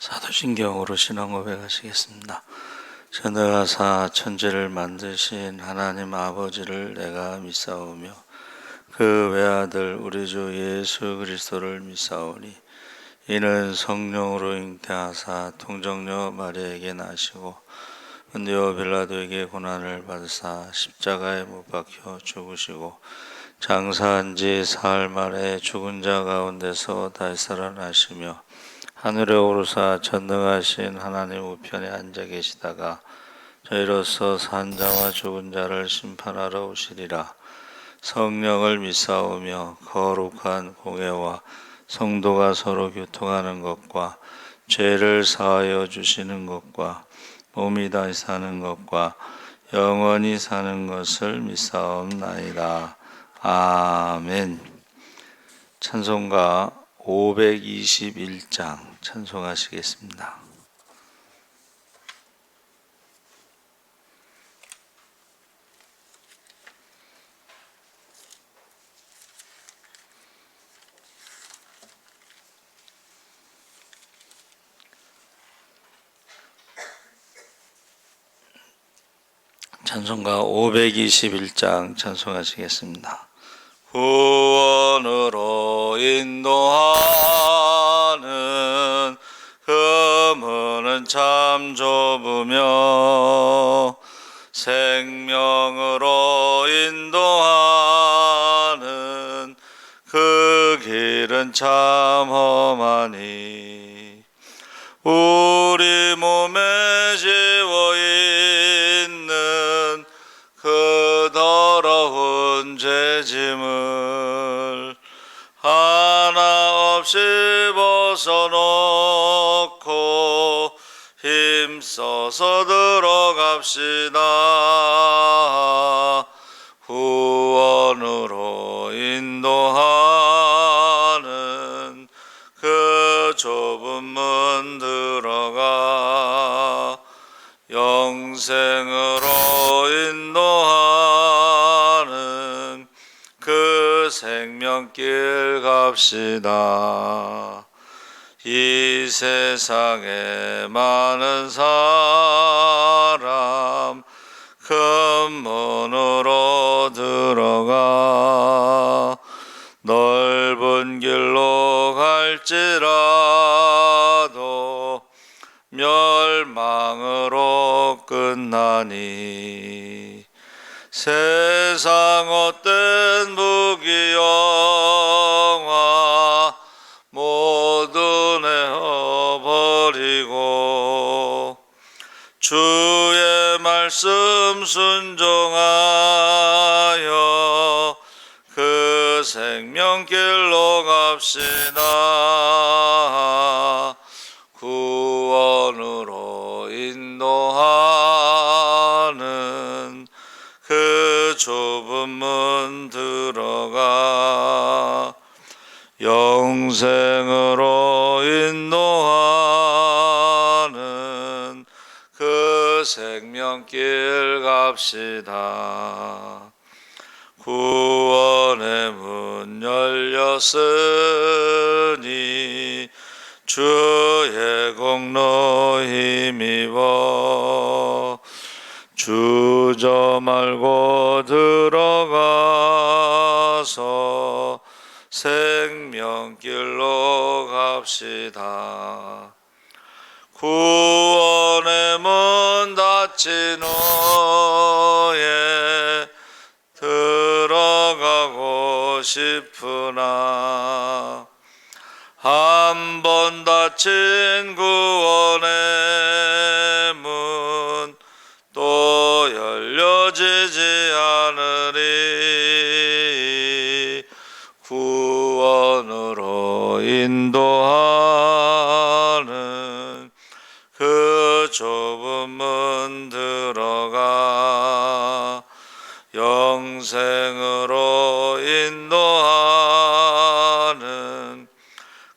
사도신경으로 신앙 고백하시겠습니다. 전능하사 천지를 만드신 하나님 아버지를 내가 믿사오며 그 외아들 우리 주 예수 그리스도를 믿사오니 이는 성령으로 잉태하사 통정녀 마리아에게 나시고 본디오 빌라도에게 고난을 받으사 십자가에 못 박혀 죽으시고 장사한 지 사흘 만에 죽은 자 가운데서 다시 살아나시며 하늘에 오르사 전능하신 하나님 우편에 앉아 계시다가 저희로서 산 자와 죽은 자를 심판하러 오시리라. 성령을 믿사오며 거룩한 공회와 성도가 서로 교통하는 것과 죄를 사하여 주시는 것과 몸이 다시 사는 것과 영원히 사는 것을 믿사옵나이다. 아멘. 찬송가 521장 찬송하시겠습니다. 찬송가 521장 찬송하시겠습니다. 구원으로 인도하는 그 문은 참 좁으며 생명으로 인도하는 그 길은 참 험하니 우리 몸에 지워있는 그 더러운 죄짐을 하나 없이 벗어놓고 힘써서 들어갑시다. 구원으로 인도하는 그 좁은 문 들어가 영생으로 인도하는 그 생명길 갑시다. 이 세상에 많은 사람 큰 문으로 들어가 넓은 길로 갈지라도 멸망으로 끝나니 세상 헛된 무기영화 모두 내어버리고 주의 말씀 순종하여 그 생명길로 갑시다. 구원으로 인도하는 그 좁은 문 들어가 영생으로 인도하는 그 생명길 갑시다. 구원의 문 열렸으니 주의 공로 힘입어 주저 말고 들어가서 생명길로 갑시다. 구원의 문 닫힌 후에 들어가고 싶으나 한 번 닫힌 구원의 문 또 열려지지 않으리. 구원으로 인도하는 그 좁은 문 들어가 영생으로 인도하는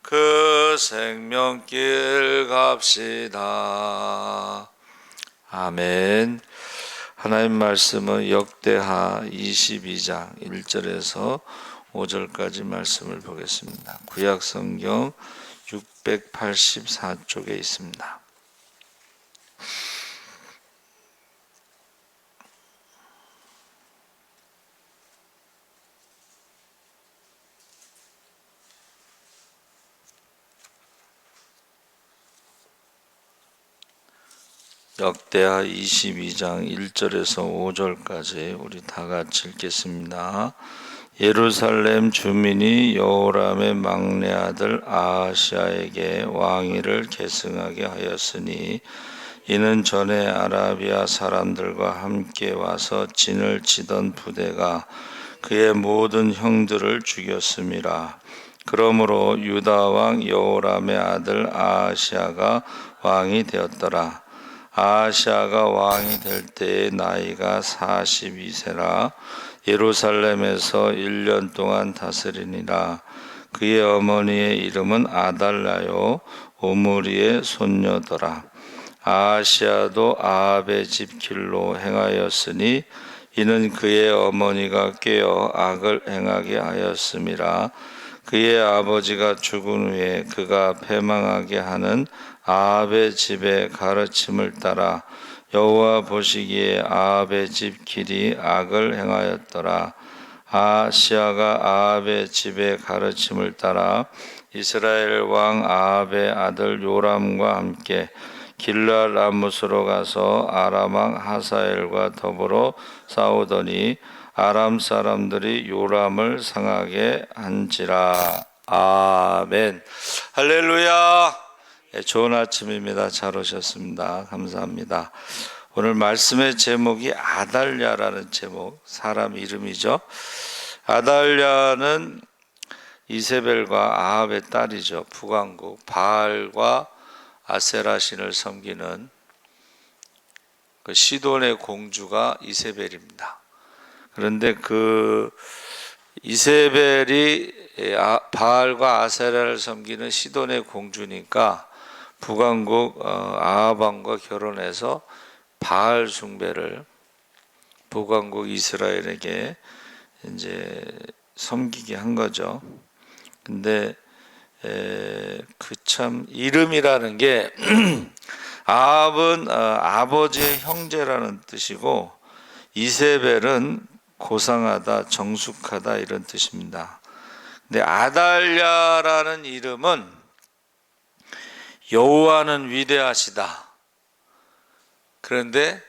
그 생명길 갑시다. 아멘. 하나님 말씀은 역대하 22장 1절에서 5절까지 말씀을 보겠습니다. 구약 성경 684쪽에 있습니다. 역대하 22장 1절에서 5절까지 우리 다 같이 읽겠습니다. 예루살렘 주민이 여호람의 막내 아들 아하시아에게 왕위를 계승하게 하였으니 이는 전에 아라비아 사람들과 함께 와서 진을 치던 부대가 그의 모든 형들을 죽였음이라. 그러므로 유다 왕 여호람의 아들 아하시아가 왕이 되었더라. 아하시아가 왕이 될 때의 나이가 42세라 예루살렘에서 1년 동안 다스리니라. 그의 어머니의 이름은 아달랴요 오므리의 손녀더라. 아하시아도 아합의 집 길로 행하였으니 이는 그의 어머니가 꾀어 악을 행하게 하였음이라. 그의 아버지가 죽은 후에 그가 패망하게 하는 아합의 집의 가르침을 따라 여호와 보시기에 아합의 집 길이 악을 행하였더라. 아하시아가 아합의 집의 가르침을 따라 이스라엘 왕 아합의 아들 요람과 함께 길랄 라못으로 가서 아람 왕 하사엘과 더불어 싸우더니 아람 사람들이 요람을 상하게 한지라. 아멘. 할렐루야. 좋은 아침입니다. 잘 오셨습니다. 감사합니다. 오늘 말씀의 제목이 아달랴라는 제목, 사람 이름이죠. 아달랴는 이세벨과 아합의 딸이죠. 북왕국 바알과 아세라 신을 섬기는 그 시돈의 공주가 이세벨입니다. 그런데 그 이세벨이 바알과 아세라를 섬기는 시돈의 공주니까 북왕국 아합 왕과 결혼해서 바알 숭배를 북왕국 이스라엘에게 이제 섬기게 한 거죠. 근데 그 참 이름이라는 게 아합은 아버지의 형제라는 뜻이고 이세벨은 고상하다, 정숙하다 이런 뜻입니다. 근데 아달랴라는 이름은 여호와는 위대하시다. 그런데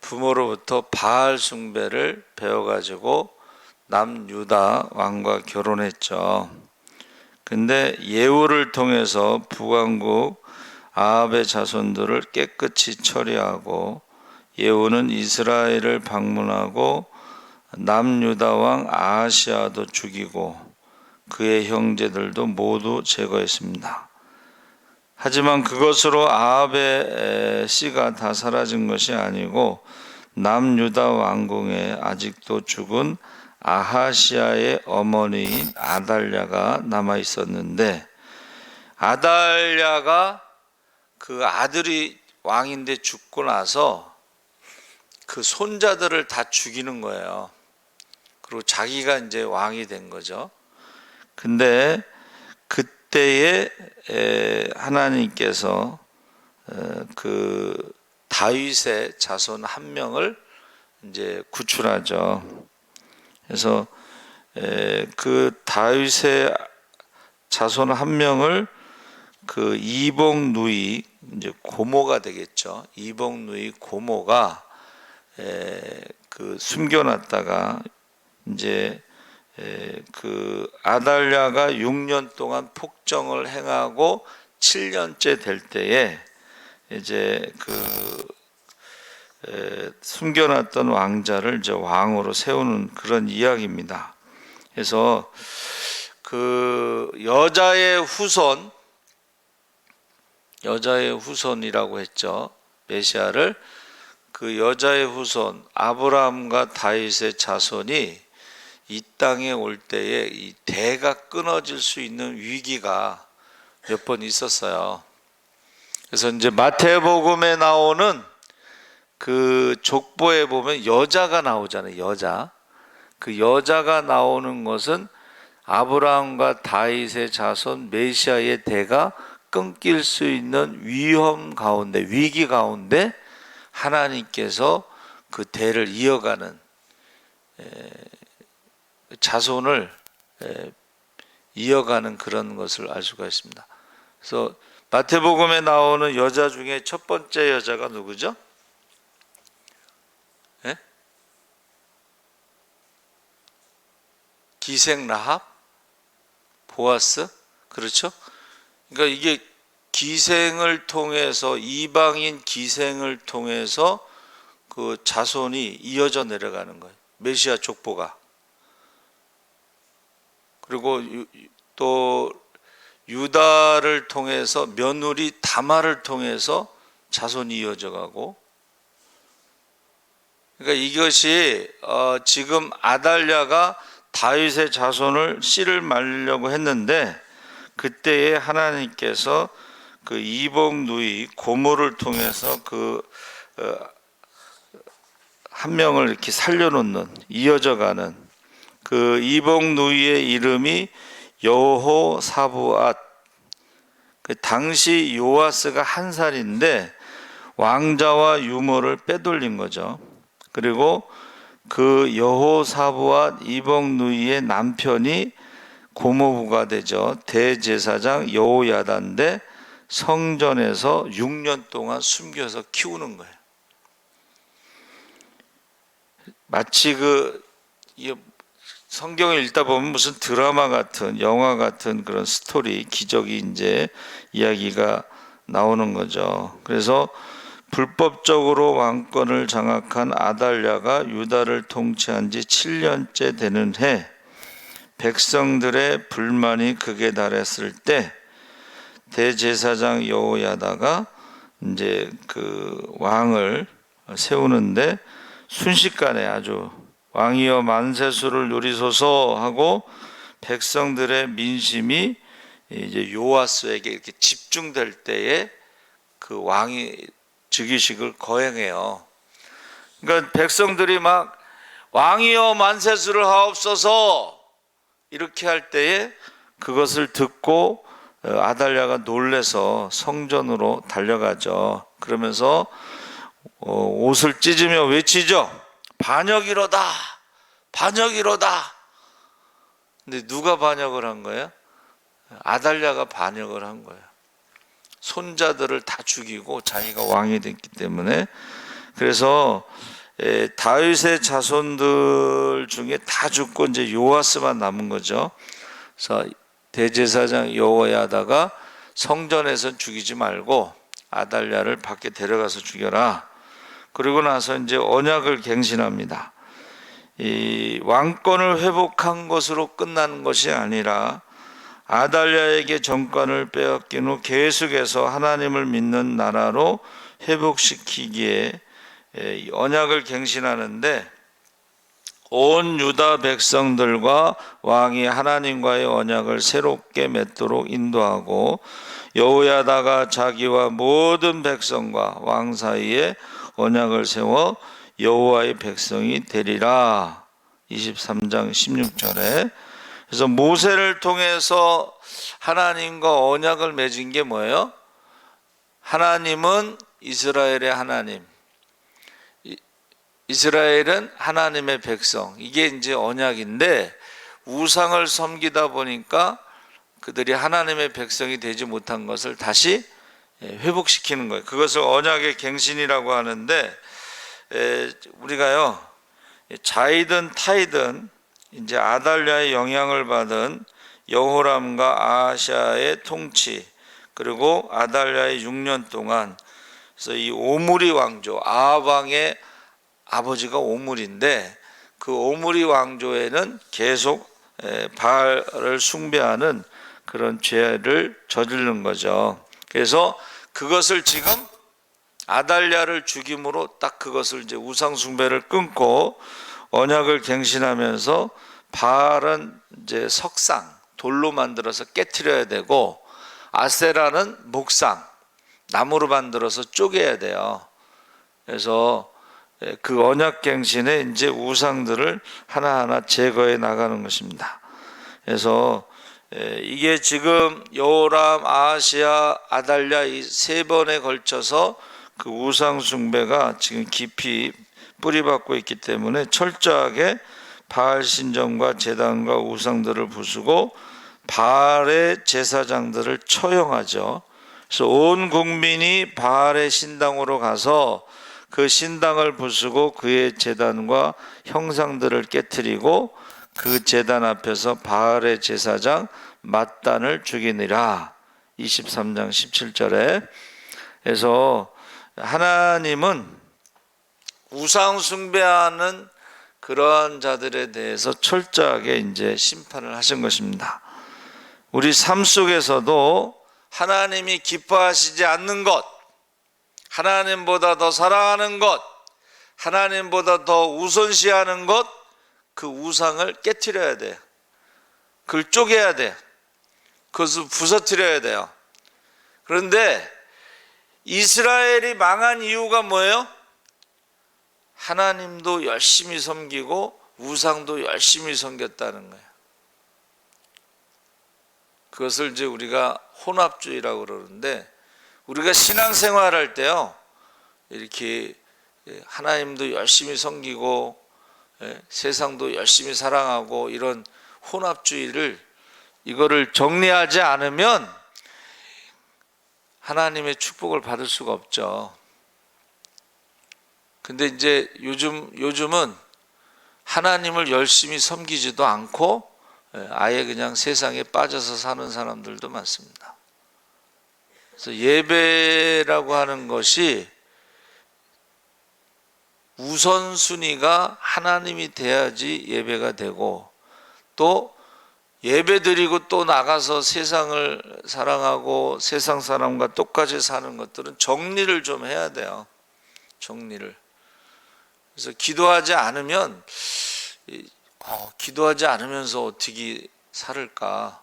부모로부터 바알 숭배를 배워가지고 남유다 왕과 결혼했죠. 근데 예후를 통해서 북왕국 아합의 자손들을 깨끗이 처리하고 예후는 이스라엘을 방문하고 남유다 왕 아하시아도 죽이고 그의 형제들도 모두 제거했습니다. 하지만 그것으로 아합의 씨가 다 사라진 것이 아니고 남유다 왕궁에 아직도 죽은 아하시아의 어머니인 아달랴가 남아 있었는데 아달랴가 그 아들이 왕인데 죽고 나서 그 손자들을 다 죽이는 거예요. 그리고 자기가 이제 왕이 된 거죠. 근데 그때에 하나님께서 그 다윗의 자손 한 명을 이제 구출하죠. 그래서 그 다윗의 자손 한 명을 그 이복 누이 이제 고모가 되겠죠. 이복 누이 고모가 그 숨겨놨다가 이제 그 아달랴가 6년 동안 폭정을 행하고 7년째 될 때에 이제 그 숨겨놨던 왕자를 이제 왕으로 세우는 그런 이야기입니다. 그래서 그 여자의 후손이라고 했죠. 메시아를. 그 여자의 후손 아브라함과 다윗의 자손이 이 땅에 올 때에 이 대가 끊어질 수 있는 위기가 몇 번 있었어요. 그래서 이제 마태복음에 나오는 그 족보에 보면 여자가 나오잖아요. 여자. 그 여자가 나오는 것은 아브라함과 다윗의 자손 메시아의 대가 끊길 수 있는 위험 가운데, 위기 가운데 하나님께서 그 대를 이어가는 자손을 이어가는 그런 것을 알 수가 있습니다. 그래서 마태복음에 나오는 여자 중에 첫 번째 여자가 누구죠? 예? 기생 라합? 보아스? 그렇죠? 그러니까 이게 기생을 통해서, 이방인 기생을 통해서 그 자손이 이어져 내려가는 거예요. 메시아 족보가. 그리고 또 유다를 통해서 며느리 다말을 통해서 자손이 이어져 가고, 그러니까 이것이 지금 아달랴가 다윗의 자손을 씨를 말리려고 했는데, 그때에 하나님께서 그 이복 누이 고모를 통해서 한 명을 이렇게 살려놓는, 이어져가는 그 이복 누이의 이름이 여호사부앗. 그 당시 요아스가 1살인데 왕자와 유모를 빼돌린 거죠. 그리고 그 여호사부앗 이복 누이의 남편이 고모부가 되죠. 대제사장 여호야다인데 성전에서 6년 동안 숨겨서 키우는 거예요. 마치 성경을 읽다 보면 무슨 드라마 같은, 영화 같은 그런 스토리, 기적이 이제 이야기가 나오는 거죠. 그래서 불법적으로 왕권을 장악한 아달랴가 유다를 통치한 지 7년째 되는 해, 백성들의 불만이 극에 달했을 때 대제사장 여호야다가 이제 그 왕을 세우는데 순식간에 아주 왕이여 만세수를 누리소서 하고 백성들의 민심이 이제 요아스에게 이렇게 집중될 때에 그 왕이 즉위식을 거행해요. 그러니까 백성들이 막 왕이여 만세수를 하옵소서 이렇게 할 때에 그것을 듣고 아달랴가 놀래서 성전으로 달려가죠. 그러면서 옷을 찢으며 외치죠. 반역이로다, 반역이로다. 근데 누가 반역을 한 거예요? 아달랴가 반역을 한 거예요. 손자들을 다 죽이고 자기가 왕이 됐기 때문에. 그래서 다윗의 자손들 중에 다 죽고 이제 요아스만 남은 거죠. 그래서 대제사장 여호야다가 성전에서 죽이지 말고 아달랴를 밖에 데려가서 죽여라. 그리고 나서 이제 언약을 갱신합니다. 이 왕권을 회복한 것으로 끝나는 것이 아니라 아달랴에게 정권을 빼앗긴 후 계속해서 하나님을 믿는 나라로 회복시키기에 언약을 갱신하는데, 온 유다 백성들과 왕이 하나님과의 언약을 새롭게 맺도록 인도하고, 여호야다가 자기와 모든 백성과 왕 사이에 언약을 세워 여호와의 백성이 되리라. 23장 16절에. 그래서 모세를 통해서 하나님과 언약을 맺은 게 뭐예요? 하나님은 이스라엘의 하나님, 이스라엘은 하나님의 백성. 이게 이제 언약인데, 우상을 섬기다 보니까 그들이 하나님의 백성이 되지 못한 것을 다시 회복시키는 거예요. 그것을 언약의 갱신이라고 하는데, 우리가요, 자이든 타이든 이제 아달랴의 영향을 받은 여호람과 아하시아의 통치, 그리고 아달랴의 6년 동안, 그래서 이 오므리 왕조, 아합 왕의 아버지가 오므리인데, 그 오므리 왕조에는 계속 바알을 숭배하는 그런 죄를 저지르는 거죠. 그래서 그것을 지금 아달랴를 죽임으로 딱 그것을 이제 우상 숭배를 끊고 언약을 갱신하면서, 바알은 이제 석상, 돌로 만들어서 깨트려야 되고, 아세라는 목상, 나무로 만들어서 쪼개야 돼요. 그래서 그 언약 갱신에 이제 우상들을 하나하나 제거해 나가는 것입니다. 그래서 이게 지금 여호람, 아하시야, 아달랴 이 세 번에 걸쳐서 그 우상 숭배가 지금 깊이 뿌리박고 있기 때문에 철저하게 바알 신전과 제단과 우상들을 부수고 바알의 제사장들을 처형하죠. 그래서 온 국민이 바알의 신당으로 가서 그 신당을 부수고 그의 제단과 형상들을 깨뜨리고 그 제단 앞에서 바알의 제사장 mat단을 죽이니라. 23장 17절에. 그래서 하나님은 우상 숭배하는 그러한 자들에 대해서 철저하게 이제 심판을 하신 것입니다. 우리 삶 속에서도 하나님이 기뻐하시지 않는 것, 하나님보다 더 사랑하는 것, 하나님보다 더 우선시하는 것, 그 우상을 깨트려야 돼요. 그걸 쪼개야 돼요. 그것을 부서뜨려야 돼요. 그런데 이스라엘이 망한 이유가 뭐예요? 하나님도 열심히 섬기고 우상도 열심히 섬겼다는 거예요. 그것을 이제 우리가 혼합주의라고 그러는데, 우리가 신앙생활할 때요, 이렇게 하나님도 열심히 섬기고 세상도 열심히 사랑하고 이런 혼합주의를, 이거를 정리하지 않으면 하나님의 축복을 받을 수가 없죠. 근데 이제 요즘은 하나님을 열심히 섬기지도 않고 아예 그냥 세상에 빠져서 사는 사람들도 많습니다. 그래서 예배라고 하는 것이 우선순위가 하나님이 돼야지 예배가 되고, 또 예배 드리고 또 나가서 세상을 사랑하고 세상 사람과 똑같이 사는 것들은 정리를 좀 해야 돼요. 정리를. 그래서 기도하지 않으면, 기도하지 않으면서 어떻게 살을까?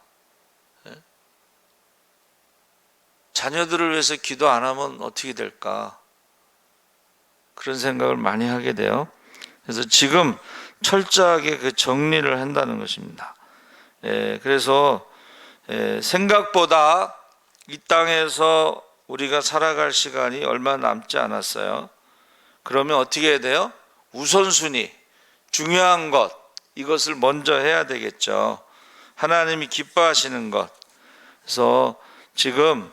자녀들을 위해서 기도 안 하면 어떻게 될까? 그런 생각을 많이 하게 돼요. 그래서 지금 철저하게 그 정리를 한다는 것입니다. 그래서 생각보다 이 땅에서 우리가 살아갈 시간이 얼마 남지 않았어요. 그러면 어떻게 해야 돼요? 우선순위, 중요한 것, 이것을 먼저 해야 되겠죠. 하나님이 기뻐하시는 것. 그래서 지금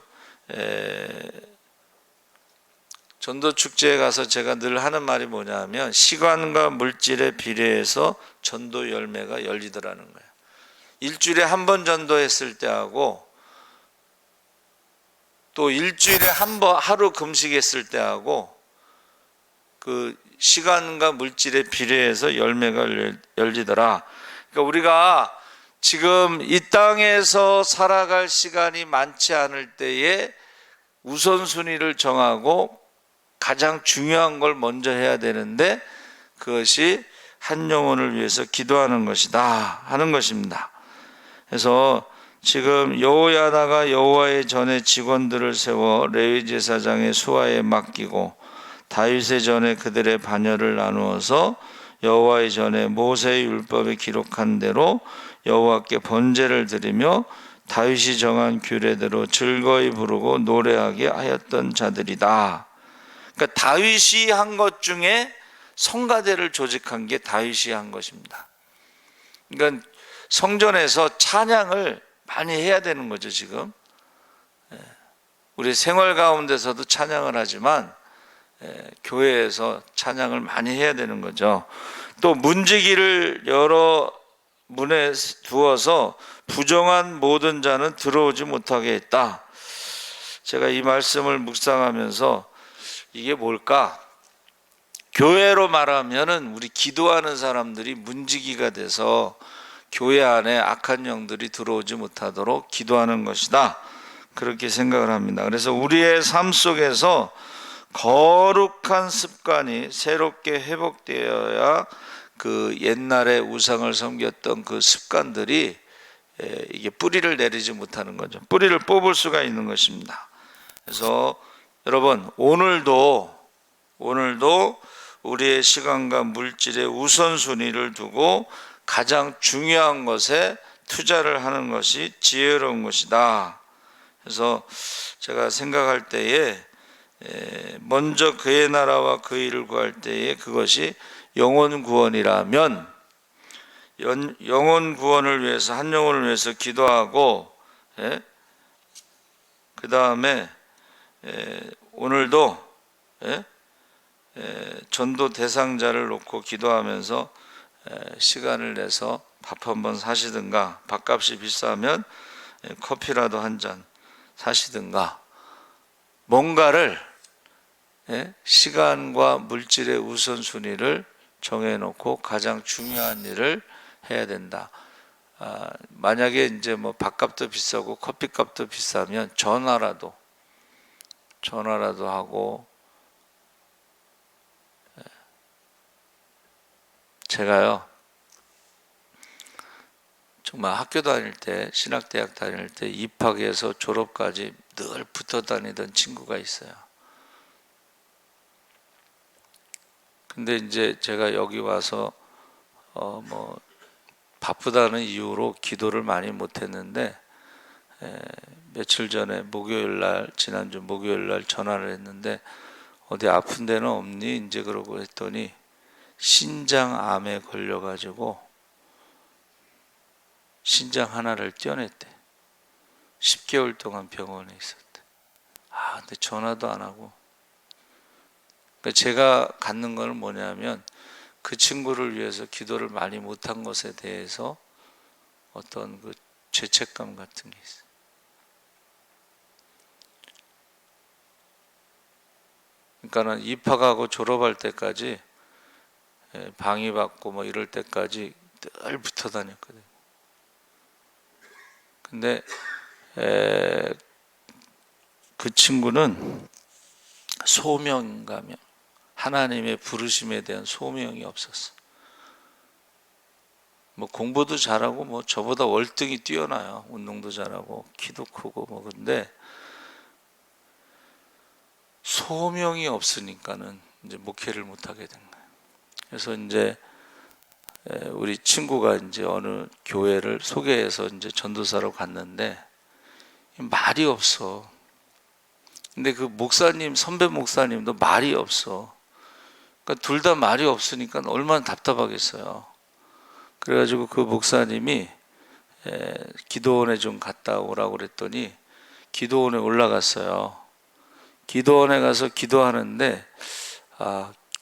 전도축제에 가서 제가 늘 하는 말이 뭐냐면, 시간과 물질에 비례해서 전도 열매가 열리더라는 거예요. 일주일에 한 번 전도했을 때하고, 또 일주일에 한 번 하루 금식했을 때하고, 그 시간과 물질에 비례해서 열매가 열리더라. 그러니까 우리가 지금 이 땅에서 살아갈 시간이 많지 않을 때에 우선순위를 정하고 가장 중요한 걸 먼저 해야 되는데, 그것이 한 영혼을 위해서 기도하는 것이다 하는 것입니다. 그래서 지금 여호야다가 여호와의 전에 직원들을 세워 레위 제사장의 수하에 맡기고, 다윗의 전에 그들의 반열을 나누어서 여호와의 전에 모세의 율법에 기록한 대로 여호와께 번제를 드리며 다윗이 정한 규례대로 즐거이 부르고 노래하게 하였던 자들이다. 그러니까 다윗이 한 것 중에 성가대를 조직한 게 다윗이 한 것입니다. 그러니까 성전에서 찬양을 많이 해야 되는 거죠. 지금 우리 생활 가운데서도 찬양을 하지만 교회에서 찬양을 많이 해야 되는 거죠. 또 문지기를 여러 문에 두어서 부정한 모든 자는 들어오지 못하게 했다. 제가 이 말씀을 묵상하면서 이게 뭘까? 교회로 말하면은 우리 기도하는 사람들이 문지기가 돼서 교회 안에 악한 영들이 들어오지 못하도록 기도하는 것이다. 그렇게 생각을 합니다. 그래서 우리의 삶 속에서 거룩한 습관이 새롭게 회복되어야 그 옛날에 우상을 섬겼던 그 습관들이 이게 뿌리를 내리지 못하는 거죠. 뿌리를 뽑을 수가 있는 것입니다. 그래서 여러분, 오늘도 우리의 시간과 물질의 우선순위를 두고 가장 중요한 것에 투자를 하는 것이 지혜로운 것이다. 그래서 제가 생각할 때에 먼저 그의 나라와 그 일을 구할 때에 그것이 영혼 구원이라면 영혼 구원을 위해서 한 영혼을 위해서 기도하고 그 다음에 오늘도 전도 대상자를 놓고 기도하면서 시간을 내서 밥 한번 사시든가 밥값이 비싸면 커피라도 한 잔 사시든가 뭔가를 시간과 물질의 우선순위를 정해놓고 가장 중요한 일을 해야 된다. 만약에 이제 뭐 밥값도 비싸고 커피값도 비싸면 전화라도 하고 제가요 정말 학교 다닐 때 신학대학 다닐 때 입학해서 졸업까지 늘 붙어 다니던 친구가 있어요. 근데 이제 제가 여기 와서 뭐 바쁘다는 이유로 기도를 많이 못했는데 며칠 전에 지난주 목요일 날 전화를 했는데 어디 아픈 데는 없니? 이제 그러고 했더니 신장암에 걸려가지고 신장 하나를 떼어냈대. 10개월 동안 병원에 있었대. 근데 전화도 안 하고. 그러니까 제가 갖는 건 뭐냐면 그 친구를 위해서 기도를 많이 못한 것에 대해서 어떤 그 죄책감 같은 게 있어요. 그러니까는 입학하고 졸업할 때까지 방위 받고 뭐 이럴 때까지 늘 붙어 다녔거든요. 근데 그 친구는 소명가며 하나님의 부르심에 대한 소명이 없었어. 뭐 공부도 잘하고 뭐 저보다 월등히 뛰어나요. 운동도 잘하고 키도 크고 뭐 근데 소명이 없으니까는 이제 목회를 못 하게 된 거예요. 그래서 이제 우리 친구가 이제 어느 교회를 소개해서 이제 전도사로 갔는데 말이 없어. 근데 그 목사님, 선배 목사님도 말이 없어. 그러니까 둘 다 말이 없으니까 얼마나 답답하겠어요. 그래가지고 그 목사님이 기도원에 좀 갔다 오라고 그랬더니 기도원에 올라갔어요. 기도원에 가서 기도하는데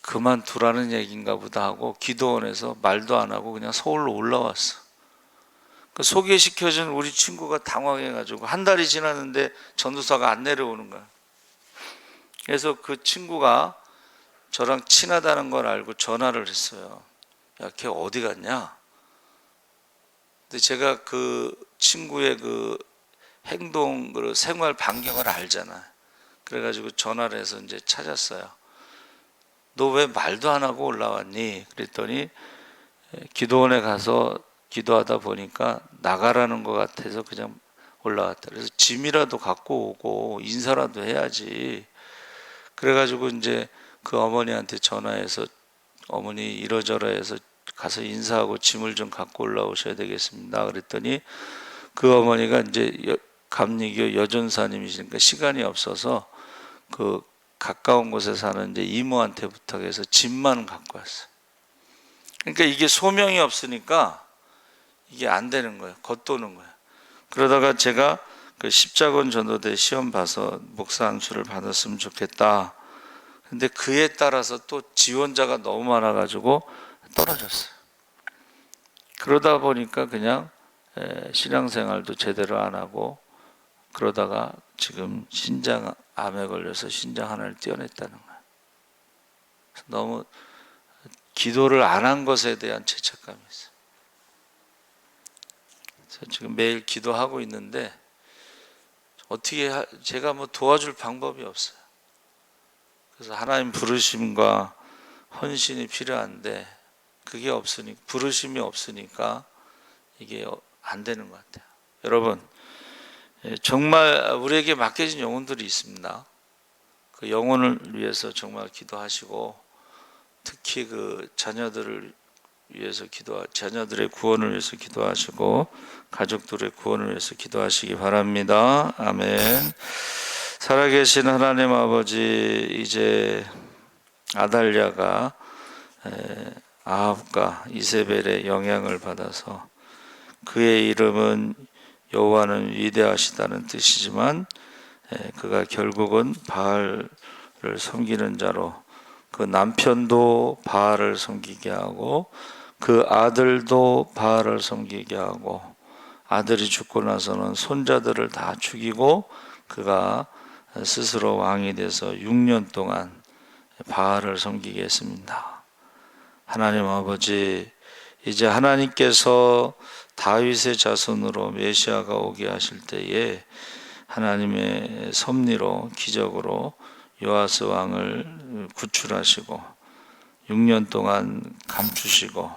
그만두라는 얘기인가 보다 하고 기도원에서 말도 안 하고 그냥 서울로 올라왔어. 그 소개시켜준 우리 친구가 당황해가지고 한 달이 지났는데 전도사가 안 내려오는 거야. 그래서 그 친구가 저랑 친하다는 걸 알고 전화를 했어요. 야, 걔 어디 갔냐? 근데 제가 그 친구의 그 행동, 그 생활 반경을 알잖아. 그래가지고 전화를 해서 이제 찾았어요. 너 왜 말도 안 하고 올라왔니? 그랬더니 기도원에 가서 기도하다 보니까 나가라는 것 같아서 그냥 올라왔다. 그래서 짐이라도 갖고 오고 인사라도 해야지. 그래가지고 이제 그 어머니한테 전화해서 어머니 이러저러해서 가서 인사하고 짐을 좀 갖고 올라오셔야 되겠습니다. 그랬더니 그 어머니가 이제 감리교 여전사님이시니까 시간이 없어서 그 가까운 곳에 사는 이제 이모한테 부탁해서 짐만 갖고 왔어요. 그러니까 이게 소명이 없으니까 이게 안 되는 거예요. 겉도는 거예요. 그러다가 제가 그 십자군 전도대 시험 봐서 목사 안수를 받았으면 좋겠다. 근데 그에 따라서 또 지원자가 너무 많아가지고 떨어졌어요. 그러다 보니까 그냥 신앙생활도 제대로 안 하고 그러다가 지금 신장암에 걸려서 신장 하나를 떼어냈다는 거예요. 너무 기도를 안 한 것에 대한 죄책감이 있어요. 그래서 지금 매일 기도하고 있는데 어떻게 제가 뭐 도와줄 방법이 없어요. 그래서 하나님 부르심과 헌신이 필요한데 그게 없으니 부르심이 없으니까 이게 안 되는 것 같아요. 여러분 정말 우리에게 맡겨진 영혼들이 있습니다. 그 영혼을 위해서 정말 기도하시고 특히 그 자녀들을 위해서 자녀들의 구원을 위해서 기도하시고 가족들의 구원을 위해서 기도하시기 바랍니다. 아멘. 살아계신 하나님 아버지, 이제 아달랴가 아합과 이세벨의 영향을 받아서 그의 이름은 여호와는 위대하시다는 뜻이지만 그가 결국은 바알을 섬기는 자로 그 남편도 바알을 섬기게 하고 그 아들도 바알을 섬기게 하고 아들이 죽고 나서는 손자들을 다 죽이고 그가 스스로 왕이 돼서 6년 동안 바알을 섬기게 했습니다. 하나님 아버지, 이제 하나님께서 다윗의 자손으로 메시아가 오게 하실 때에 하나님의 섭리로 기적으로 요아스 왕을 구출하시고 6년 동안 감추시고